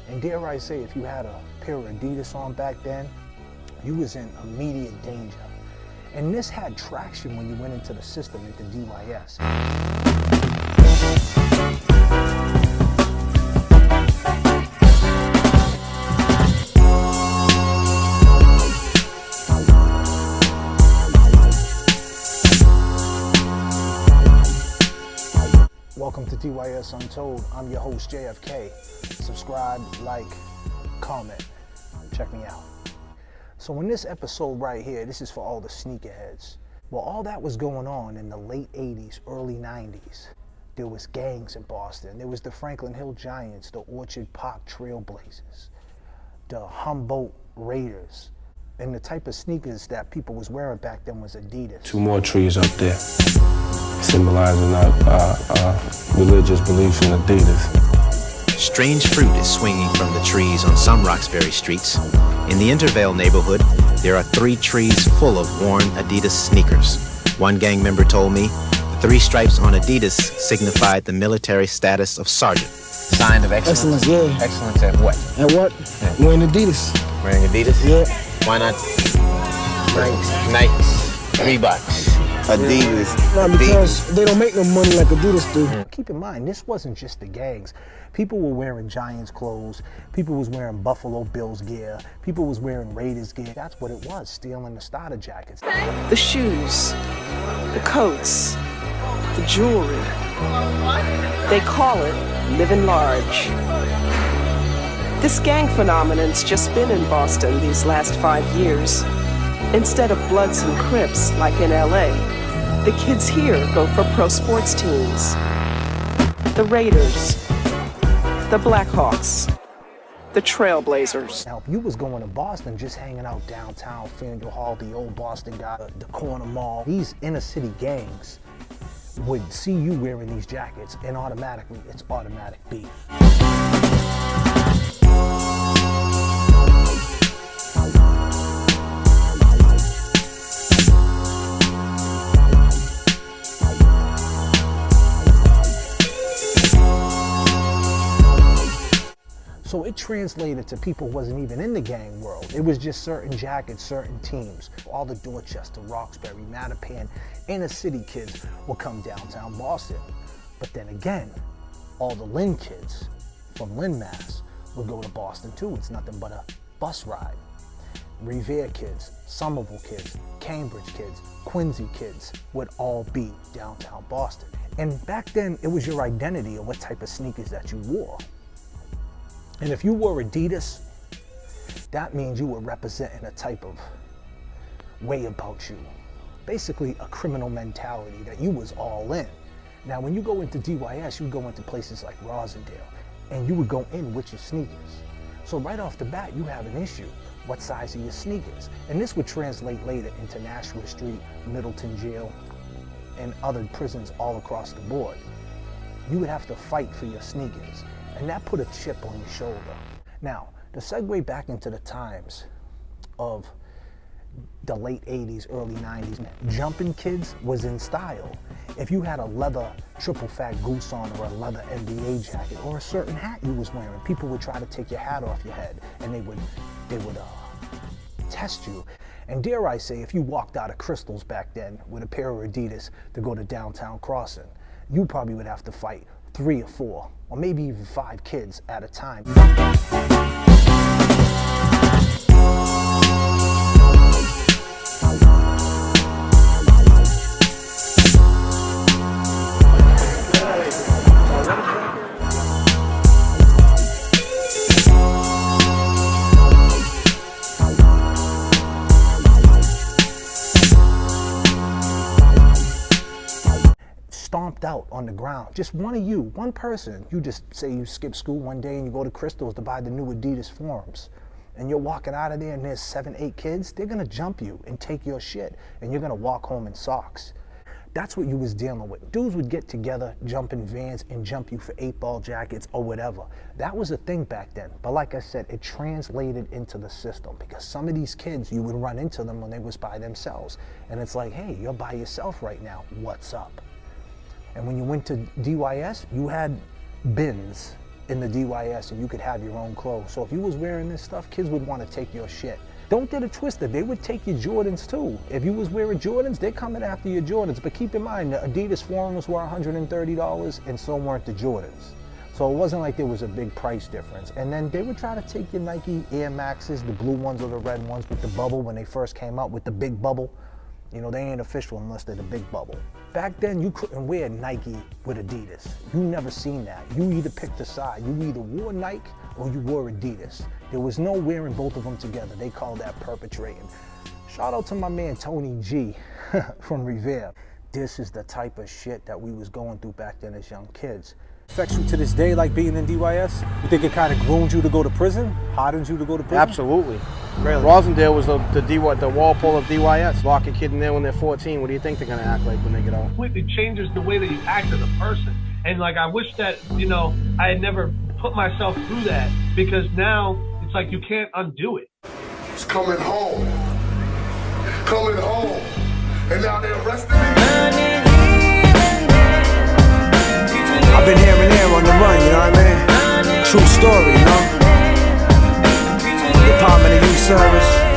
And dare I say, if you had a pair of Adidas on back then, you was in immediate danger. And this had traction when you went into the system into DYS. Welcome to DYS Untold. I'm your host, JFK. Subscribe, like, comment. Check me out. So in this episode right here, this is for all the sneakerheads. Well, all that was going on in the late 80s, early 90s. There was gangs in Boston. There was the Franklin Hill Giants, the Orchard Park Trailblazers, the Humboldt Raiders. And the type of sneakers that people was wearing back then was Adidas. Two more trees up there, symbolizing our religious beliefs in Adidas. Strange fruit is swinging from the trees on some Roxbury streets. In the Intervale neighborhood, there are 3 trees full of worn Adidas sneakers. One gang member told me the 3 stripes on Adidas signified the military status of sergeant. Sign of excellence? Excellence, yeah. Excellence at what? At what? Yeah. Wearing Adidas. Wearing Adidas? Yeah. Why not Nikes, Reeboks, Adidas? No, because they don't make no money like Adidas do. Keep in mind, this wasn't just the gangs. People were wearing Giants clothes. People was wearing Buffalo Bills gear. People was wearing Raiders gear. That's what it was, stealing the starter jackets. The shoes, the coats, the jewelry. They call it living large. This gang phenomenon's just been in Boston these last 5 years. Instead of Bloods and Crips like in LA, the kids here go for pro sports teams. The Raiders, the Blackhawks, the Trailblazers. Now, if you was going to Boston, just hanging out downtown, Faneuil Hall, the old Boston guy, the corner mall, these inner city gangs would see you wearing these jackets, and automatically, it's automatic beef. So it translated to people who wasn't even in the gang world. It was just certain jackets, certain teams. All the Dorchester, Roxbury, Mattapan, inner city kids would come downtown Boston. But then again, all the Lynn kids from Lynn, Mass would go to Boston too. It's nothing but a bus ride. Revere kids, Somerville kids, Cambridge kids, Quincy kids would all be downtown Boston. And back then, it was your identity and what type of sneakers that you wore. And if you wore Adidas, that means you were representing a type of way about you. Basically a criminal mentality that you was all in. Now when you go into DYS, you go into places like Rosendale, and you would go in with your sneakers. So right off the bat, you have an issue. What size are your sneakers? And this would translate later into Nashua Street, Middleton Jail, and other prisons all across the board. You would have to fight for your sneakers. And that put a chip on your shoulder. Now, to segue back into the times of the late 80s, early 90s, jumping kids was in style. If you had a leather triple fat goose on, or a leather NBA jacket, or a certain hat you was wearing, people would try to take your hat off your head, and they would test you. And dare I say, if you walked out of Crystals back then with a pair of Adidas to go to downtown Crossing, you probably would have to fight 3 or 4, or maybe even 5 kids at a time. Stomped out on the ground. Just one of you, one person. You just say you skip school one day and you go to Crystals to buy the new Adidas forms. And you're walking out of there and there's 7, 8 kids. They're gonna jump you and take your shit. And you're gonna walk home in socks. That's what you was dealing with. Dudes would get together, jump in vans, and jump you for 8-ball jackets or whatever. That was a thing back then. But like I said, it translated into the system, because some of these kids, you would run into them when they was by themselves. And it's like, hey, you're by yourself right now. What's up? And when you went to DYS, you had bins in the DYS and you could have your own clothes. So if you was wearing this stuff, kids would want to take your shit. Don't get it twisted, they would take your Jordans too. If you was wearing Jordans, they're coming after your Jordans. But keep in mind, the Adidas Forums were $130 and so weren't the Jordans. So it wasn't like there was a big price difference. And then they would try to take your Nike Air Maxes, the blue ones or the red ones with the bubble when they first came out, with the big bubble. You know, they ain't official unless they're the big bubble. Back then, you couldn't wear Nike with Adidas. You never seen that. You either picked a side. You either wore Nike or you wore Adidas. There was no wearing both of them together. They called that perpetrating. Shout out to my man Tony G from Revere. This is the type of shit that we was going through back then as young kids. Affects you to this day, like being in DYS? You think it kind of groomed you to go to prison? Hardened you to go to prison? Absolutely. Really? Rosendale was the Walpole of DYS. Lock a kid in there when they're 14. What do you think they're going to act like when they get out? Completely changes the way that you act as a person. And like, I wish that, you know, I had never put myself through that, because now it's like you can't undo it. He's coming home. Coming home. And now they're arresting me. I've been here and there on the run, you know what I mean? True story, you know? Department of Youth Service.